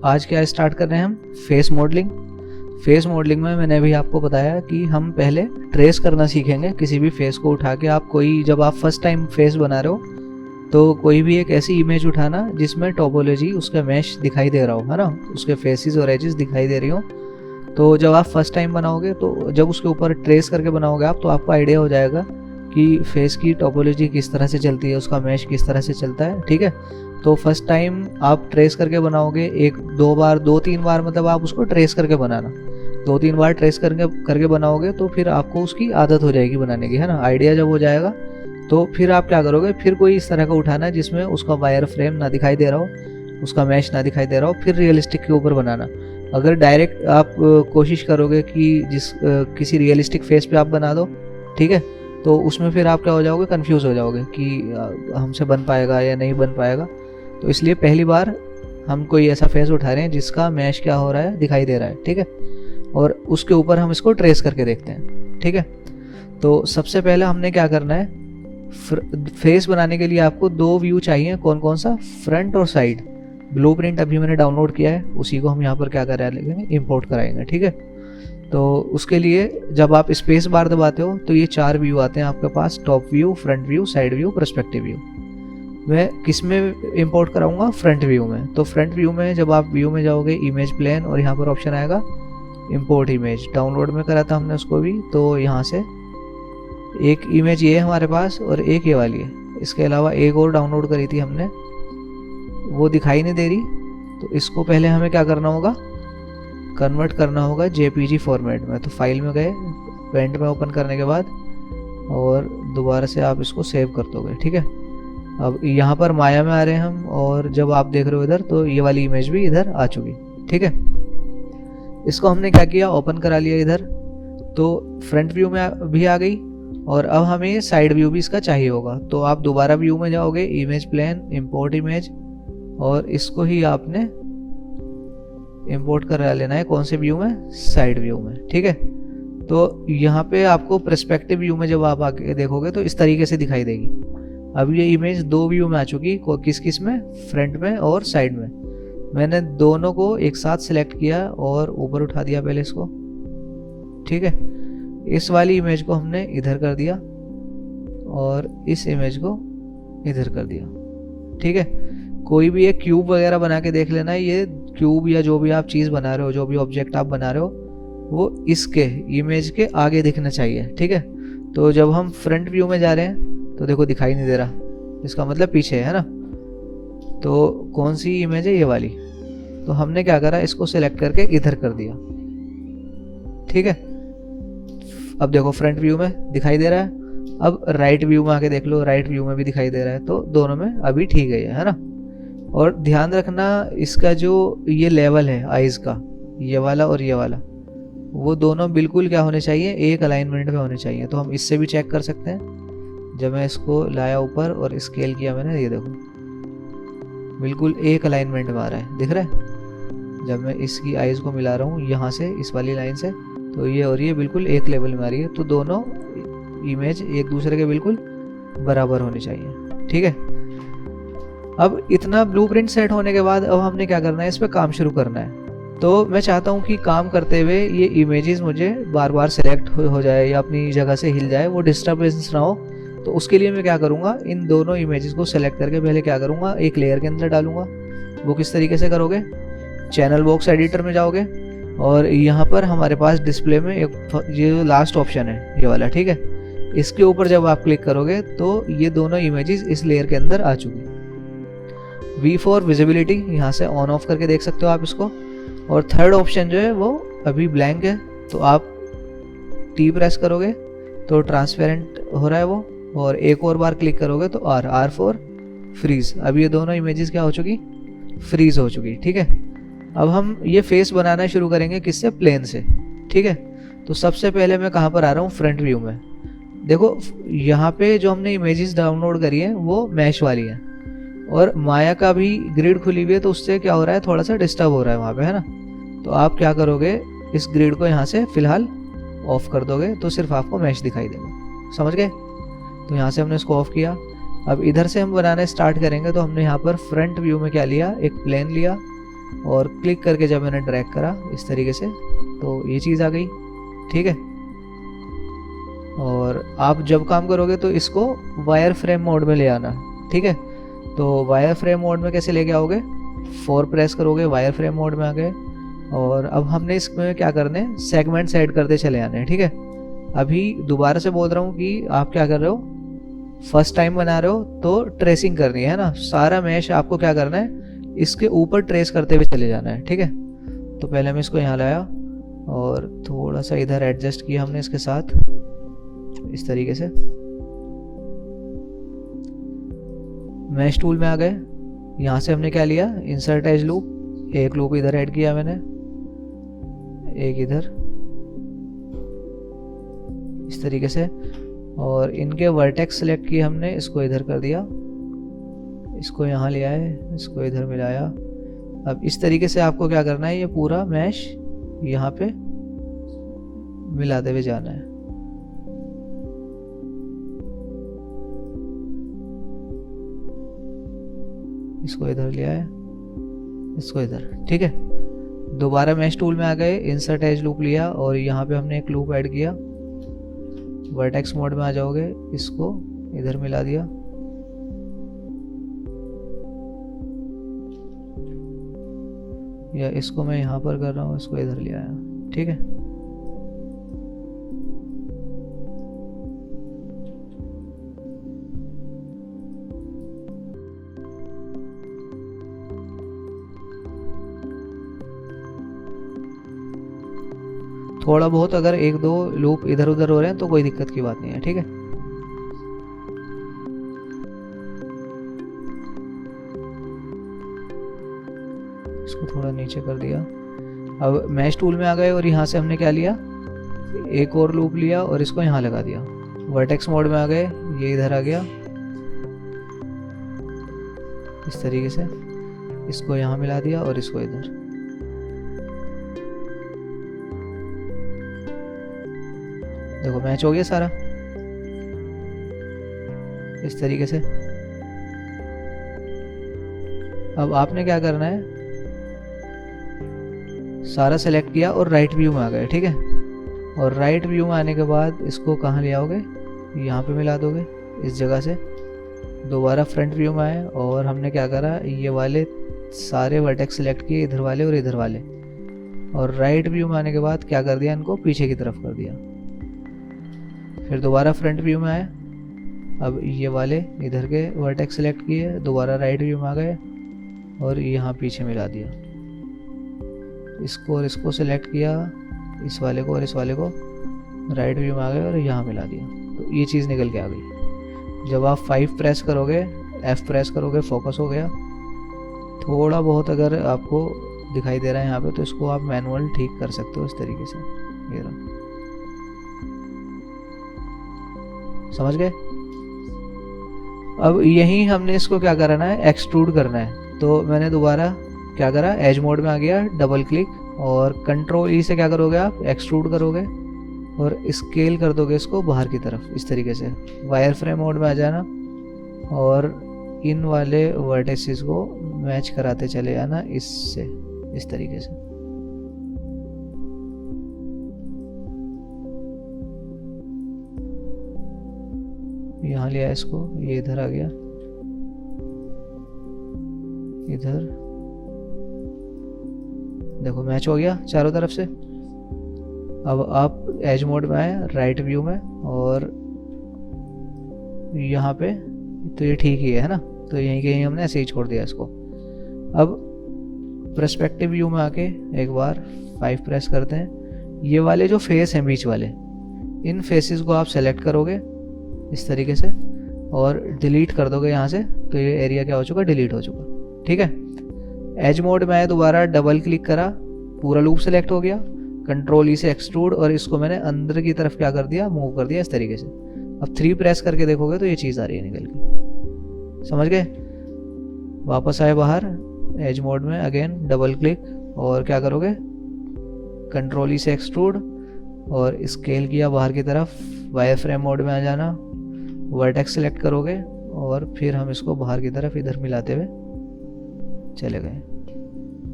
आज क्या स्टार्ट कर रहे हैं हम, फेस मॉडलिंग। फेस मॉडलिंग में मैंने अभी आपको बताया कि हम पहले ट्रेस करना सीखेंगे किसी भी फेस को उठा के। आप कोई, जब आप फर्स्ट टाइम फेस बना रहे हो तो कोई भी एक ऐसी इमेज उठाना जिसमें टोपोलॉजी, उसका मैश दिखाई दे रहा हो, है ना, उसके फेसेस और एजेस दिखाई दे रही हो। तो जब आप फर्स्ट टाइम बनाओगे तो जब उसके ऊपर ट्रेस करके बनाओगे आप, तो आपको आइडिया हो जाएगा कि फेस की टोपोलॉजी किस तरह से चलती है, उसका मैश किस तरह से चलता है। ठीक है, तो फर्स्ट टाइम आप ट्रेस करके बनाओगे, एक दो बार, दो तीन बार, मतलब आप उसको ट्रेस करके बनाना, दो तीन बार ट्रेस करके बनाओगे तो फिर आपको उसकी आदत हो जाएगी बनाने की, है ना। आइडिया जब हो जाएगा तो फिर आप क्या करोगे, फिर कोई इस तरह का उठाना जिसमें उसका वायर फ्रेम ना दिखाई दे रहा हो, उसका मैश ना दिखाई दे रहा हो, फिर रियलिस्टिक के ऊपर बनाना। अगर डायरेक्ट आप कोशिश करोगे कि किसी रियलिस्टिक फेस पे आप बना दो, ठीक है, तो उसमें फिर आप क्या हो जाओगे, कंफ्यूज हो जाओगे कि हमसे बन पाएगा या नहीं बन पाएगा। तो इसलिए पहली बार हम कोई ऐसा फेस उठा रहे हैं जिसका मैश क्या हो रहा है, दिखाई दे रहा है, ठीक है, और उसके ऊपर हम इसको ट्रेस करके देखते हैं। ठीक है, तो सबसे पहले हमने क्या करना है, फेस बनाने के लिए आपको दो व्यू चाहिए। कौन कौन सा, फ्रंट और साइड। ब्लूप्रिंट अभी मैंने डाउनलोड किया है, उसी को हम यहाँ पर क्या करेंगे, इंपोर्ट कराएंगे। ठीक है, तो उसके लिए जब आप स्पेस बार दबाते हो तो ये चार व्यू आते हैं आपके पास, top view, front view, side view, perspective view. मैं किस में इंपोर्ट कराऊंगा, फ्रंट व्यू में। तो फ्रंट व्यू में जब आप व्यू में जाओगे, इमेज प्लेन, और यहाँ पर ऑप्शन आएगा इंपोर्ट इमेज। डाउनलोड में करा था हमने उसको भी, तो यहाँ से एक इमेज ये है हमारे पास और एक ये वाली है। इसके अलावा एक और डाउनलोड करी थी हमने, वो दिखाई नहीं दे रही, तो इसको पहले हमें क्या करना होगा, कन्वर्ट करना होगा जेपीजी फॉर्मेट में। तो फाइल में गए, पेंट में ओपन करने के बाद, और दोबारा से आप इसको सेव कर दोगे। ठीक है, अब यहाँ पर माया में आ रहे हैं हम, और जब आप देख रहे हो इधर, तो ये वाली इमेज भी इधर आ चुकी। ठीक है, इसको हमने क्या किया, ओपन करा लिया इधर, तो फ्रंट व्यू में भी आ गई, और अब हमें साइड व्यू भी इसका चाहिए होगा। तो आप दोबारा व्यू में जाओगे, इमेज प्लेन, इंपोर्ट इमेज, और इसको ही आपने इंपोर्ट करा लेना है। कौन से व्यू में, साइड व्यू में। ठीक है, तो यहाँ पे आपको पर्सपेक्टिव व्यू में जब आप आके देखोगे तो इस तरीके से दिखाई देगी। अब ये इमेज दो व्यू में आ चुकी, किस किस में, फ्रंट में और साइड में। मैंने दोनों को एक साथ सिलेक्ट किया और ऊपर उठा दिया पहले इसको। ठीक है, इस वाली इमेज को हमने इधर कर दिया और इस इमेज को इधर कर दिया। ठीक है, कोई भी एक क्यूब वगैरह बना के देख लेना, ये क्यूब या जो भी आप चीज़ बना रहे हो, जो भी ऑब्जेक्ट आप बना रहे हो, वो इसके इमेज के आगे दिखना चाहिए। ठीक है, तो जब हम फ्रंट व्यू में जा रहे हैं तो देखो दिखाई नहीं दे रहा, इसका मतलब पीछे है ना। तो कौन सी इमेज है, ये वाली। तो हमने क्या करा, इसको सिलेक्ट करके इधर कर दिया। ठीक है, अब देखो फ्रंट व्यू में दिखाई दे रहा है, अब राइट व्यू में आके देख लो, राइट व्यू में भी दिखाई दे रहा है। तो दोनों में अभी ठीक है ना। और ध्यान रखना, इसका जो ये लेवल है आइज़ का, ये वाला और ये वाला, वो दोनों बिल्कुल क्या होने चाहिए, एक अलाइनमेंट में होने चाहिए। तो हम इससे भी चेक कर सकते हैं। जब मैं इसको लाया ऊपर और स्केल किया मैंने, ये देखो बिल्कुल एक अलाइनमेंट में आ रहा है, दिख रहा है। जब मैं इसकी आइज़ को मिला रहा हूँ यहाँ से, इस वाली लाइन से, तो ये और ये बिल्कुल एक लेवल में आ रही है। तो दोनों इमेज एक दूसरे के बिल्कुल बराबर होनी चाहिए। ठीक है, अब इतना ब्लूप्रिंट सेट होने के बाद अब हमने क्या करना है, इस पर काम शुरू करना है। तो मैं चाहता हूँ कि काम करते हुए ये इमेजेस मुझे बार बार सेलेक्ट हो जाए या अपनी जगह से हिल जाए, वो डिस्टर्बेंस ना हो। तो उसके लिए मैं क्या करूँगा, इन दोनों इमेजेस को सेलेक्ट करके पहले क्या करूँगा, एक लेयर के अंदर डालूंगा। वो किस तरीके से करोगे, चैनल बॉक्स एडिटर में जाओगे, और यहाँ पर हमारे पास डिस्प्ले में एक ये लास्ट ऑप्शन है, ये वाला। ठीक है, इसके ऊपर जब आप क्लिक करोगे तो ये दोनों इमेजेस इस लेयर के अंदर आ चुकी। V फॉर विजिबिलिटी, यहाँ से ऑन ऑफ करके देख सकते हो आप इसको। और थर्ड ऑप्शन जो है वो अभी ब्लैंक है, तो आप T प्रेस करोगे तो ट्रांसपेरेंट हो रहा है वो, और एक और बार क्लिक करोगे तो R फॉर फ्रीज। अब ये दोनों इमेजेस क्या हो चुकी, फ्रीज हो चुकी। ठीक है, अब हम ये फेस बनाना शुरू करेंगे, किससे, प्लेन से। ठीक है, तो सबसे पहले मैं कहाँ पर आ रहा हूँ, फ्रंट व्यू में। देखो यहाँ पे जो हमने इमेजेस डाउनलोड करी है वो मैश वाली है, और माया का भी ग्रिड खुली हुई है, तो उससे क्या हो रहा है, थोड़ा सा डिस्टर्ब हो रहा है वहाँ पे, है ना। तो आप क्या करोगे, इस ग्रिड को यहाँ से फिलहाल ऑफ कर दोगे, तो सिर्फ आपको मैश दिखाई देगा। समझ गए, तो यहाँ से हमने इसको ऑफ किया। अब इधर से हम बनाना स्टार्ट करेंगे, तो हमने यहाँ पर फ्रंट व्यू में क्या लिया, एक प्लेन लिया, और क्लिक करके जब मैंने ड्रैग करा इस तरीके से तो ये चीज़ आ गई, ठीक है। और आप जब काम करोगे तो इसको वायर फ्रेम मोड में ले आना, ठीक है। तो वायर फ्रेम मोड में कैसे लेके आओगे, 4 प्रेस करोगे, वायर फ्रेम मोड में आ गए। और अब हमने इसमें क्या करने हैं, सेगमेंट्स ऐड करते चले आने हैं, ठीक है। अभी दोबारा से बोल रहा हूँ कि आप क्या कर रहे हो, फर्स्ट टाइम बना रहे हो तो ट्रेसिंग करनी है ना, सारा मैश आपको क्या करना है, इसके ऊपर ट्रेस करते हुए चले जाना है, ठीक है। तो पहले मैं इसको यहाँ लाया और थोड़ा सा इधर एडजस्ट किया हमने इसके साथ इस तरीके से। मैश टूल में आ गए, यहाँ से हमने क्या लिया, इंसर्ट एज लूप, एक लूप इधर ऐड किया मैंने, एक इधर इस तरीके से, और इनके वर्टेक्स सेलेक्ट किए हमने, इसको इधर कर दिया, इसको यहाँ ले आए, इसको इधर मिलाया। अब इस तरीके से आपको क्या करना है, ये पूरा मैश यहाँ पे मिलाते हुए जाना है। इसको इधर ले आए, इसको इधर, ठीक है। दोबारा मैश टूल में आ गए, इंसर्ट एज लूप लिया और यहाँ पे हमने एक लूप ऐड किया, वर्टेक्स मोड में आ जाओगे, इसको इधर मिला दिया, या इसको मैं यहाँ पर कर रहा हूँ, इसको इधर ले आया, ठीक है। थोड़ा बहुत अगर 1-2 लूप इधर उधर हो रहे हैं तो कोई दिक्कत की बात नहीं है, ठीक है। इसको थोड़ा नीचे कर दिया। अब मैश टूल में आ गए और यहाँ से हमने क्या लिया, एक और लूप लिया और इसको यहाँ लगा दिया। वर्टेक्स मोड में आ गए, ये इधर आ गया इस तरीके से, इसको यहाँ मिला दिया और इसको इधर। देखो मैच हो गया सारा इस तरीके से। अब आपने क्या करना है, सारा सेलेक्ट किया और राइट व्यू में आ गए, ठीक है। और राइट व्यू में आने के बाद इसको कहाँ ले आओगे, यहाँ पे मिला दोगे इस जगह से। दोबारा फ्रंट व्यू में आए और हमने क्या करा, ये वाले सारे वर्टेक्स सेलेक्ट किए, इधर वाले और इधर वाले, और राइट व्यू में आने के बाद क्या कर दिया, इनको पीछे की तरफ कर दिया। फिर दोबारा फ्रंट व्यू में आए, अब ये वाले इधर के वर्टेक्स सेलेक्ट किए, दोबारा राइट व्यू में आ गए और यहाँ पीछे मिला दिया। इसको और इसको सेलेक्ट किया, इस वाले को और इस वाले को, राइट व्यू में आ गए और यहाँ मिला दिया। तो ये चीज़ निकल के आ गई। जब आप 5 प्रेस करोगे, F प्रेस करोगे, फोकस हो गया। थोड़ा बहुत अगर आपको दिखाई दे रहा है यहाँ पे तो इसको आप मैनुअल ठीक कर सकते हो इस तरीके से। ये रहा, समझ गए। अब यही हमने इसको क्या करना है, एक्सट्रूड करना है। तो मैंने दोबारा क्या करा, एज मोड में आ गया, डबल क्लिक और कंट्रोल ई से क्या करोगे आप, एक्सट्रूड करोगे और स्केल कर दोगे इसको बाहर की तरफ इस तरीके से। वायर फ्रेम मोड में आ जाना और इन वाले वर्टिसेस को मैच कराते चले जाना इससे, इस तरीके से। यहाँ लिया इसको, ये इधर आ गया, इधर देखो मैच हो गया चारों तरफ से। अब आप एज मोड में आए, राइट व्यू में, और यहाँ पे तो ये ठीक ही है ना, तो यहीं के यहीं हमने ऐसे ही छोड़ दिया इसको। अब पर्सपेक्टिव व्यू में आके एक बार 5 प्रेस करते हैं। ये वाले जो फेस हैं बीच वाले, इन फेसेस को आप सेलेक्ट करोगे इस तरीके से और डिलीट कर दोगे यहाँ से, तो ये एरिया क्या हो चुका, डिलीट हो चुका, ठीक है। एज मोड में आए, दोबारा डबल क्लिक करा, पूरा लूप सेलेक्ट हो गया, कंट्रोल ई से एक्सट्रूड और इसको मैंने अंदर की तरफ क्या कर दिया, मूव कर दिया इस तरीके से। अब 3 प्रेस करके देखोगे तो ये चीज़ आ रही है निकल के, समझ गए। वापस आए बाहर, एज मोड में अगेन डबल क्लिक और क्या करोगे, कंट्रोल ई से एक्सट्रूड और स्केल किया बाहर की तरफ। वायर फ्रेम मोड में आ जाना, वर्टेक्स सेलेक्ट करोगे और फिर हम इसको बाहर की तरफ इधर मिलाते हुए चले गए।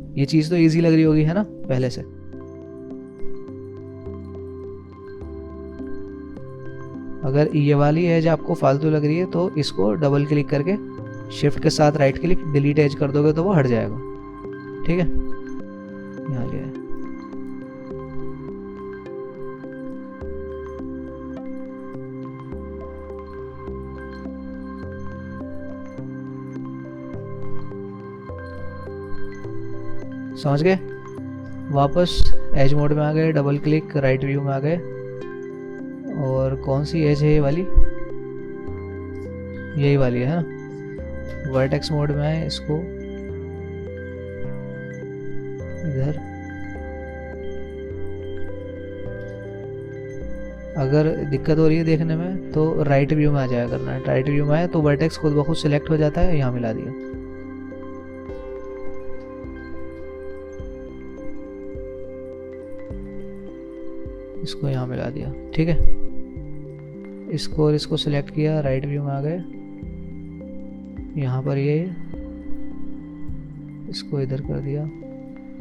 ये चीज़ तो इजी लग रही होगी है ना पहले से। अगर ये वाली एज आपको फालतू लग रही है तो इसको डबल क्लिक करके शिफ्ट के साथ राइट क्लिक डिलीट एज कर दोगे तो वो हट जाएगा। ठीक है, यहाँ ले आए। समझ गए? वापस एज मोड में आ गए, डबल क्लिक राइट व्यू में आ गए। और कौन सी एज है ये वाली? यही वाली है ना। वर्टेक्स मोड में है, इसको इधर। अगर दिक्कत हो रही है देखने में तो राइट व्यू में आ जाया करना है। राइट व्यू में है तो वर्टेक्स खुद ब खुद सिलेक्ट हो जाता है। यहाँ मिला दिया। इसको यहाँ मिला दिया। ठीक है, इसको और इसको सिलेक्ट किया, राइट व्यू में आ गए। यहाँ पर ये इसको इधर कर दिया,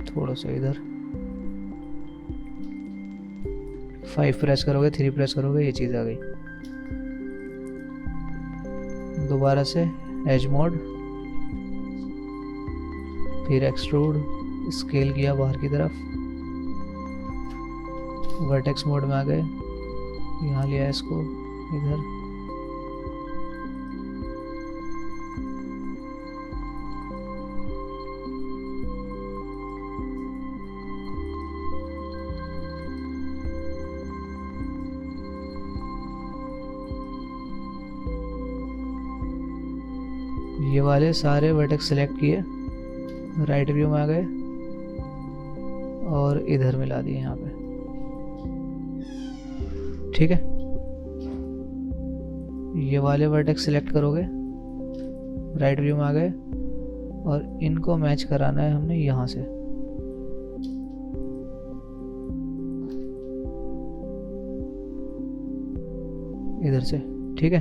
थोड़ा सा इधर। 5 प्रेस करोगे, 3 प्रेस करोगे, ये चीज़ आ गई। दोबारा से एज मोड, फिर एक्सट्रूड, स्केल किया बाहर की तरफ। वर्टेक्स मोड में आ गए, यहाँ लिया इसको इधर। ये वाले सारे वर्टेक्स सेलेक्ट किए, राइट व्यू में आ गए और इधर मिला दिए यहाँ पे। ठीक है, ये वाले वर्टेक्स सिलेक्ट करोगे, राइट व्यू में आ गए और इनको मैच कराना है हमने यहाँ से। इधर से। ठीक है,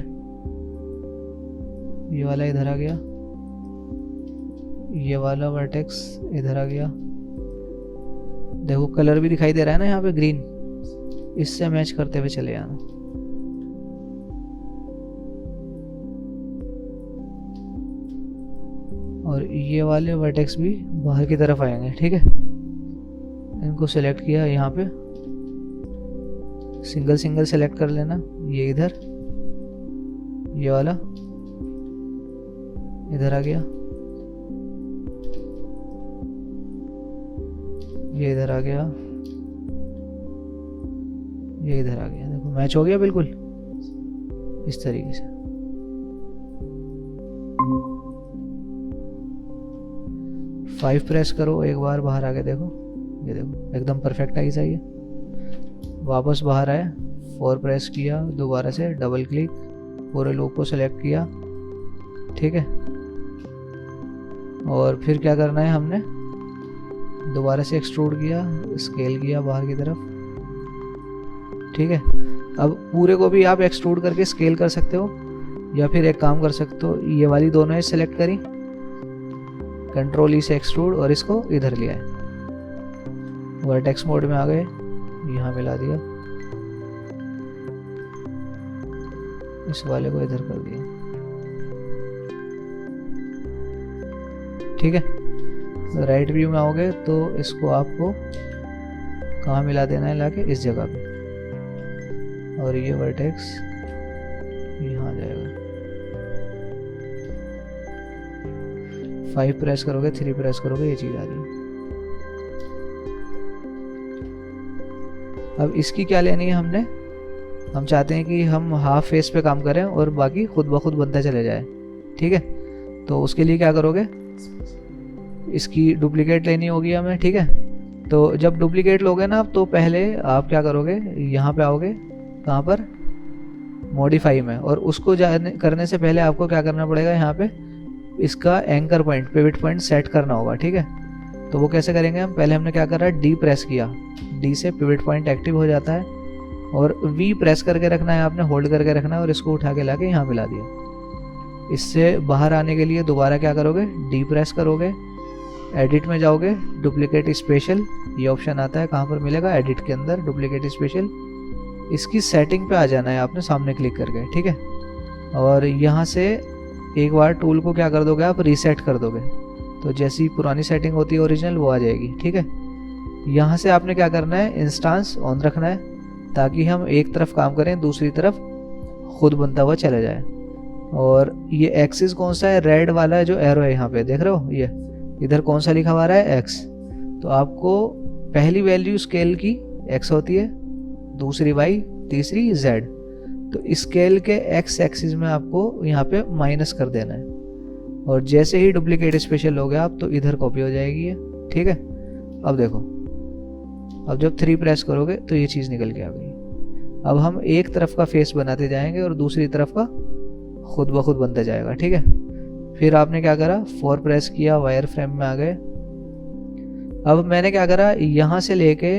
ये वाला इधर आ गया, ये वाला वर्टेक्स इधर आ गया। देखो कलर भी दिखाई दे रहा है ना यहाँ पे ग्रीन, इससे मैच करते हुए चले आना। और ये वाले वर्टेक्स भी बाहर की तरफ आएंगे। ठीक है, इनको सेलेक्ट किया, यहाँ पे सिंगल सिंगल सेलेक्ट कर लेना। ये इधर, ये वाला इधर आ गया, ये इधर आ गया, ये इधर आ गया। देखो मैच हो गया बिल्कुल इस तरीके से। फाइव प्रेस करो, एक बार बाहर आ गए। देखो ये देखो एकदम परफेक्ट आई सही है। वापस बाहर आए, 4 प्रेस किया, दोबारा से डबल क्लिक, पूरे लूप को सेलेक्ट किया। ठीक है, और फिर क्या करना है हमने, दोबारा से एक्सट्रूड किया, स्केल किया बाहर की तरफ। ठीक है, अब पूरे को भी आप एक्सट्रूड करके स्केल कर सकते हो, या फिर एक काम कर सकते हो, ये वाली दोनों ही सेलेक्ट करी, कंट्रोल ई से एक्सट्रूड और इसको इधर ले आए। वर्टेक्स मोड में आ गए, यहाँ मिला दिया, इस वाले को इधर कर दिया। ठीक है, राइट व्यू में आओगे तो इसको आपको कहाँ मिला देना है, लाके इस जगह पे, और ये वर्टेक्स यहाँ आ जाएगा। 5 प्रेस करोगे, 3 प्रेस करोगे, ये चीज़ आ रही है। अब इसकी क्या लेनी है हमने, हम चाहते हैं कि हम हाफ फेस पे काम करें और बाकी खुद ब खुद बनता चले जाए। ठीक है, तो उसके लिए क्या करोगे, इसकी डुप्लीकेट लेनी होगी हमें। ठीक है, तो जब डुप्लीकेट लोगे ना तो पहले आप क्या करोगे, यहाँ पे आओगे, कहाँ पर, मॉडिफाई में, और उसको करने से पहले आपको क्या करना पड़ेगा, यहाँ पे इसका anchor point, pivot point set करना होगा। ठीक है, तो वो कैसे करेंगे हम, पहले हमने क्या करा, डी प्रेस किया, डी से पिवट पॉइंट एक्टिव हो जाता है, और वी प्रेस करके रखना है आपने, होल्ड करके रखना है, और इसको उठा के लाके यहाँ मिला दिया। इससे बाहर आने के लिए दोबारा क्या करोगे, डी प्रेस करोगे, एडिट में जाओगे, डुप्लीकेट स्पेशल ये ऑप्शन आता है, कहाँ पर मिलेगा, एडिट के अंदर डुप्लीकेट स्पेशल। इसकी सेटिंग पे आ जाना है आपने सामने क्लिक करके, ठीक है। और यहाँ से एक बार टूल को क्या कर दोगे आप, रीसेट कर दोगे, तो जैसी पुरानी सेटिंग होती है ओरिजिनल वो आ जाएगी, ठीक है। यहाँ से आपने क्या करना है, इंस्टांस ऑन रखना है ताकि हम एक तरफ काम करें दूसरी तरफ खुद बनता हुआ चला जाए। और ये एक्सिस कौन सा है, रेड वाला जो एरो है यहाँ पे देख रहे हो, ये इधर कौन सा लिखा हुआ रहा है, एक्स। तो आपको पहली वैल्यू स्केल की एक्स होती है, दूसरी वाई, तीसरी जेड। तो स्केल के एक्स एक्सिस में आपको यहाँ पे माइनस कर देना है। और जैसे ही डुप्लीकेट स्पेशल हो गया आप, तो इधर कॉपी हो जाएगी ये, ठीक है। अब देखो, अब जब 3 प्रेस करोगे तो ये चीज़ निकल के आ गई। अब हम एक तरफ का फेस बनाते जाएंगे और दूसरी तरफ का खुद ब खुद बनता जाएगा, ठीक है। फिर आपने क्या करा, 4 प्रेस किया, वायर फ्रेम में आ गए। अब मैंने क्या करा, यहाँ से लेके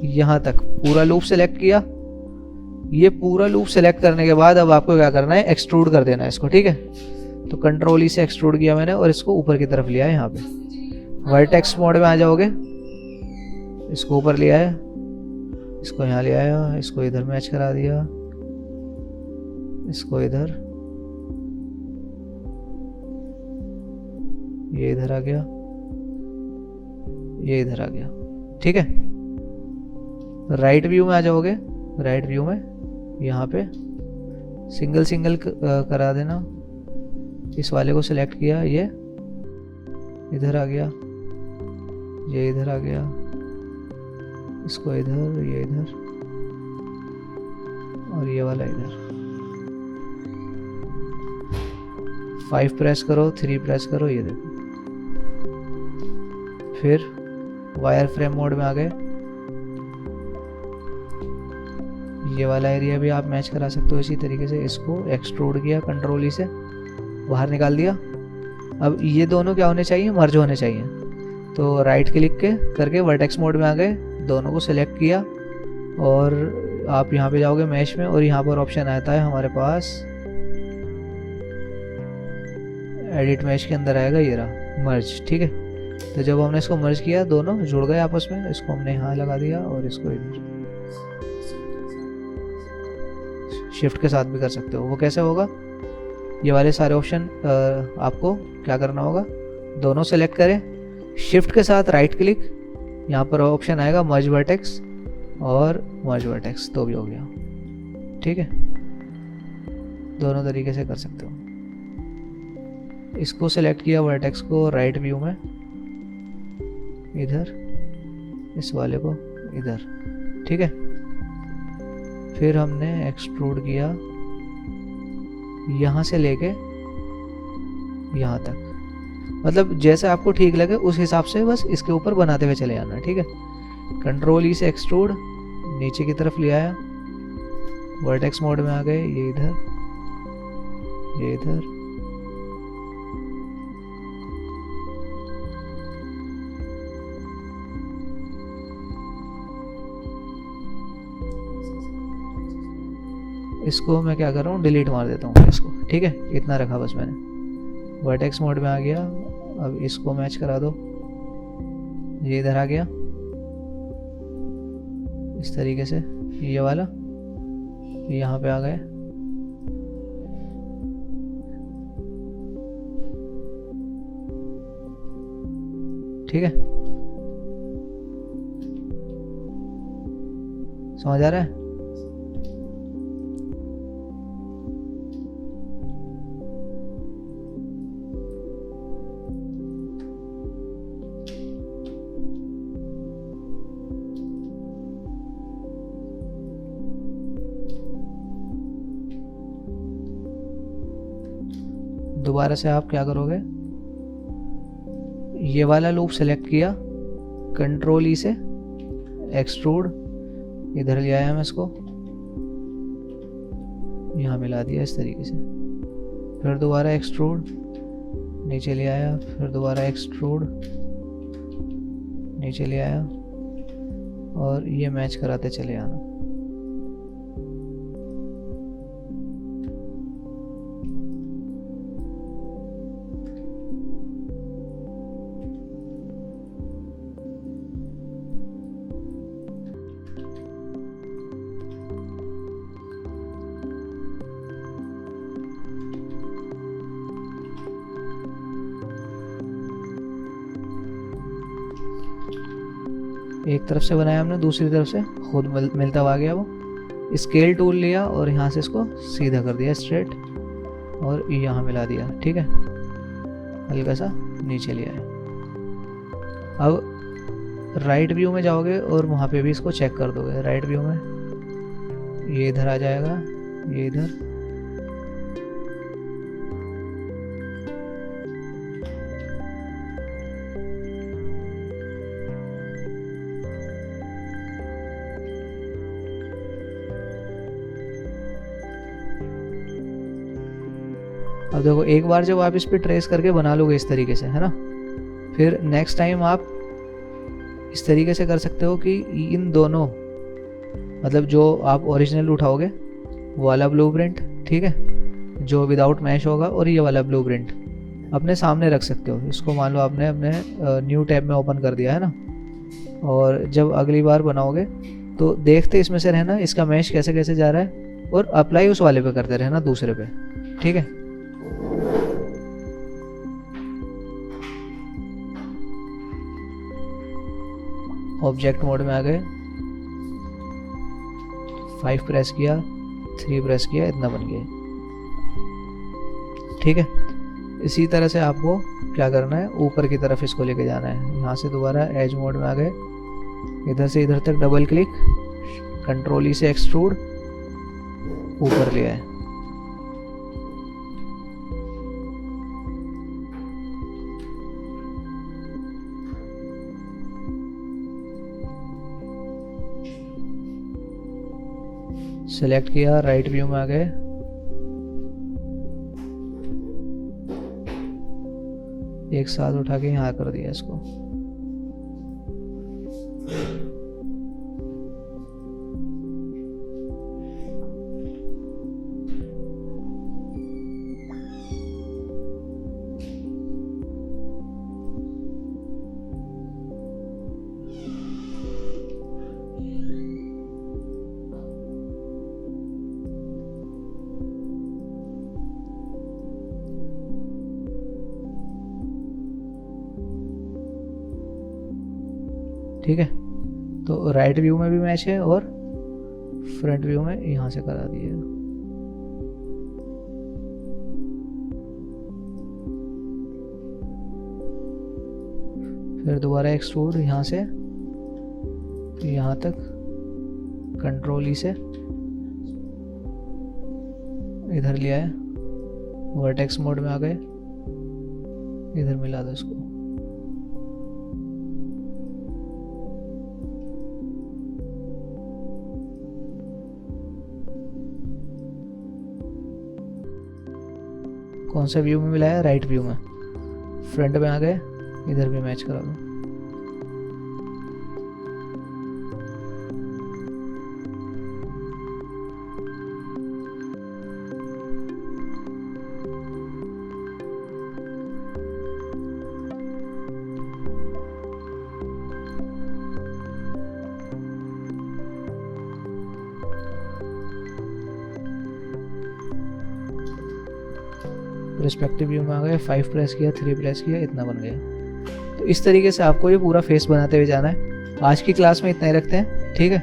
यहाँ तक पूरा लूप सेलेक्ट किया। ये पूरा लूप सेलेक्ट करने के बाद अब आपको क्या करना है, एक्सट्रूड कर देना है इसको, ठीक है। तो कंट्रोल ई से एक्सट्रूड किया मैंने और इसको ऊपर की तरफ लिया है। यहाँ पे वर्टेक्स मोड में आ जाओगे, इसको ऊपर लिया है, इसको यहाँ ले आया, इसको इधर मैच करा दिया, इसको इधर, ये इधर आ गया, ये इधर आ गया, ठीक है। राइट व्यू में आ जाओगे, राइट व्यू में यहाँ पे सिंगल सिंगल करा देना। इस वाले को सिलेक्ट किया, ये इधर आ गया, ये इधर आ गया, इसको इधर, ये इधर, और ये वाला इधर। 5 प्रेस करो, 3 प्रेस करो, ये देखो। फिर वायर फ्रेम मोड में आ गए। ये वाला एरिया भी आप मैच करा सकते हो इसी तरीके से। इसको एक्सट्रूड किया, कंट्रोल ई से बाहर निकाल दिया। अब ये दोनों क्या होने चाहिए, मर्ज होने चाहिए। तो राइट क्लिक के करके वर्टेक्स मोड में आ गए, दोनों को सिलेक्ट किया और आप यहाँ पे जाओगे मैश में, और यहाँ पर ऑप्शन आता है हमारे पास एडिट मैश के अंदर आएगा, ये रहा मर्ज, ठीक है। तो जब हमने इसको मर्ज किया, दोनों जुड़ गए आपस में। इसको हमने यहाँ लगा दिया और इसको इधर। शिफ्ट के साथ भी कर सकते हो। वो कैसे होगा, ये वाले सारे ऑप्शन आपको क्या करना होगा, दोनों सेलेक्ट करें, शिफ्ट के साथ राइट क्लिक, यहाँ पर ऑप्शन आएगा मर्ज वर्टेक्स और मर्ज वर्टेक्स, तो भी हो गया, ठीक है। दोनों तरीके से कर सकते हो। इसको सेलेक्ट किया वर्टेक्स को राइट व्यू में, इधर, इस वाले को इधर, ठीक है। फिर हमने एक्सट्रूड किया यहाँ से लेके यहाँ तक, मतलब जैसे आपको ठीक लगे उस हिसाब से बस इसके ऊपर बनाते हुए चले जाना, ठीक है। कंट्रोल ई से एक्सट्रूड नीचे की तरफ ले आया, वर्टेक्स मोड में आ गए, ये इधर, ये इधर, इसको मैं क्या कर रहा हूँ, डिलीट मार देता हूँ इसको, ठीक है। इतना रखा बस मैंने। वर्टेक्स मोड में आ गया, अब इसको मैच करा दो, ये इधर आ गया इस तरीके से, ये वाला यहाँ पे आ गए, ठीक है। समझ आ रहा है। दोबारा से आप क्या करोगे, ये वाला लूप सेलेक्ट किया, कंट्रोल ई से एक्सट्रूड इधर ले आया, मैं इसको यहाँ मिला दिया इस तरीके से। फिर दोबारा एक्सट्रूड नीचे ले आया, फिर दोबारा एक्सट्रूड नीचे ले आया, और ये मैच कराते चले आना। एक तरफ से बनाया हमने, दूसरी तरफ से खुद मिलता हुआ आ गया वो। स्केल टूल लिया और यहाँ से इसको सीधा कर दिया स्ट्रेट और यहाँ मिला दिया, ठीक है, हल्का सा नीचे लिया है। अब राइट व्यू में जाओगे और वहाँ पे भी इसको चेक कर दोगे। राइट व्यू में ये इधर आ जाएगा, ये इधर, अब देखो एक बार जब आप इस पे ट्रेस करके बना लोगे इस तरीके से, है ना, फिर नेक्स्ट टाइम आप इस तरीके से कर सकते हो कि इन दोनों, मतलब जो आप ओरिजिनल उठाओगे वो वाला ब्लूप्रिंट, ठीक है, जो विदाउट मैश होगा, और ये वाला ब्लूप्रिंट अपने सामने रख सकते हो। इसको मान लो आपने अपने न्यू टैब में ओपन कर दिया है ना, और जब अगली बार बनाओगे तो देखते इसमें से रहना इसका मैश कैसे कैसे जा रहा है, और अप्लाई उस वाले पे करते रहना, दूसरे पे, ठीक है। ऑब्जेक्ट मोड में आ गए, 5 प्रेस किया, 3 प्रेस किया, इतना बन गया, ठीक है। इसी तरह से आपको क्या करना है, ऊपर की तरफ इसको लेके जाना है। यहाँ से दोबारा एज मोड में आ गए, इधर से इधर तक डबल क्लिक, कंट्रोल ई से एक्सट्रूड, ऊपर लिया है। सेलेक्ट किया, राइट व्यू में आ गए, एक साथ उठा के यहाँ कर दिया इसको। ठीक है, तो राइट व्यू में भी मैच है और फ्रंट व्यू में यहाँ से करा दिए। फिर दोबारा एक्सट्रूड, यहाँ से यहाँ तक, कंट्रोल ई से इधर लिया है, वर्टेक्स मोड में आ गए, इधर मिला दो इसको। कौन सा व्यू में मिलाया, राइट व्यू में। फ्रंट में आ गए, इधर भी मैच करा दो। रिस्पेक्टिव व्यू में आ गए, 5 प्रेस किया, 3 प्रेस किया, इतना बन गया। तो इस तरीके से आपको ये पूरा फेस बनाते हुए जाना है। आज की क्लास में इतना ही रखते हैं, ठीक है,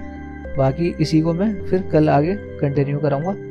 बाकी इसी को मैं फिर कल आगे कंटिन्यू कराऊंगा।